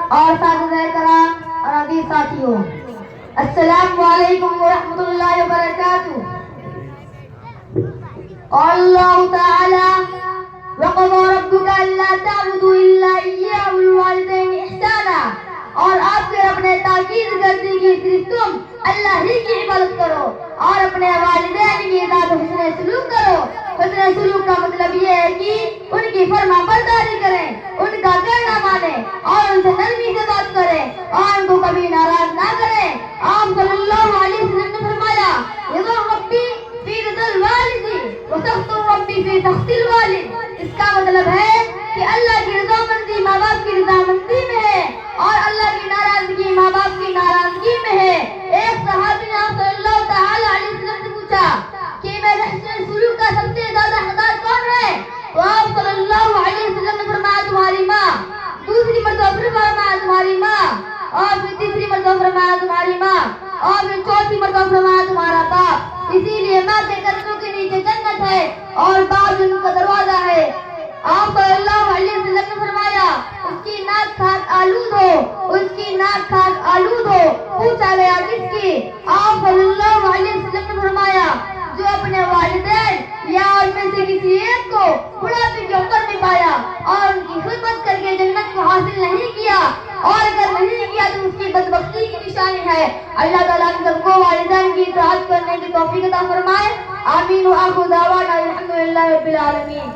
اور اساتذہ کرام اور عزیز ساتھیوں، السلام علیکم ورحمۃ اللہ وبرکاتہ۔ قال اللہ تعالی وَقَضَى رَبُّكَ أَلَّا تَعْبُدُوا إِلَّا إِيَّاهُ وَبِالْوَالِدَيْنِ إِحْسَانًا، اور آپ کے رب نے تاکید کر دی کہ صرف تم اللہ ہی کی عبادت کرو اور اپنے والدین کے ساتھ حسن سلوک کرو۔ حسن سلوک کا مطلب یہ ہے کہ ان کی فرما برداری کریں، ان کا کہنا مانیں اور ان سے نرمی سے بات کریں اور ان کو کبھی ناراض نہ کریں۔ آپ صلی اللہ علیہ وسلم نے فرمایا رضا ربی فی رضا الوالد وسخط ربی فی سخط الوالد۔ اس کا مطلب ہے کہ اللہ کی رضامندی ماں باپ کی رضامندی میں ہے اور اللہ کی ناراضگی ماں باپ کی ناراضگی میں ہے۔ ایک صحابی نے آپ صلی اللہ تعالی علیہ وسلم سے پوچھا کہ میرے حسن سلوک کا سب سے زیادہ حقدار کون ہے؟ تو آپ صلی اللہ علیہ وسلم نے فرمایا تمہاری ماں، دوسری مرتبہ پھر فرمایا تمہاری ماں، اور پھر تیسری مرتبہ فرمایا تمہاری ماں، اور پھر چوتھی مرتبہ فرمایا تمہارا باپ۔ اسی لیے ماں کے قدموں کے نیچے جنت ہے اور باپ جنت کا دروازہ ہے۔ آپ صلی اللہ علیہ وسلم نے فرمایا اس کی ناک خاک آلود ہو، اس کی ناک خاک آلود ہو۔ پوچھا گیا کس کی؟ آپ صلی اللہ علیہ وسلم نے فرمایا جو اپنے والدین یا ان میں سے کسی ایک کو بڑھاپے کی عمر میں پایا اور ان کی خدمت کر کے جنت کو حاصل نہیں کیا، اور اگر نہیں کیا تو اس کی بدبختی کی نشانی ہے۔ اللہ تعالیٰ ہم سب کو والدین کی اطاعت کرنے کی توفیق عطا فرمائے۔ آمین۔ وآخر دعوانا الحمدللہ رب العالمین۔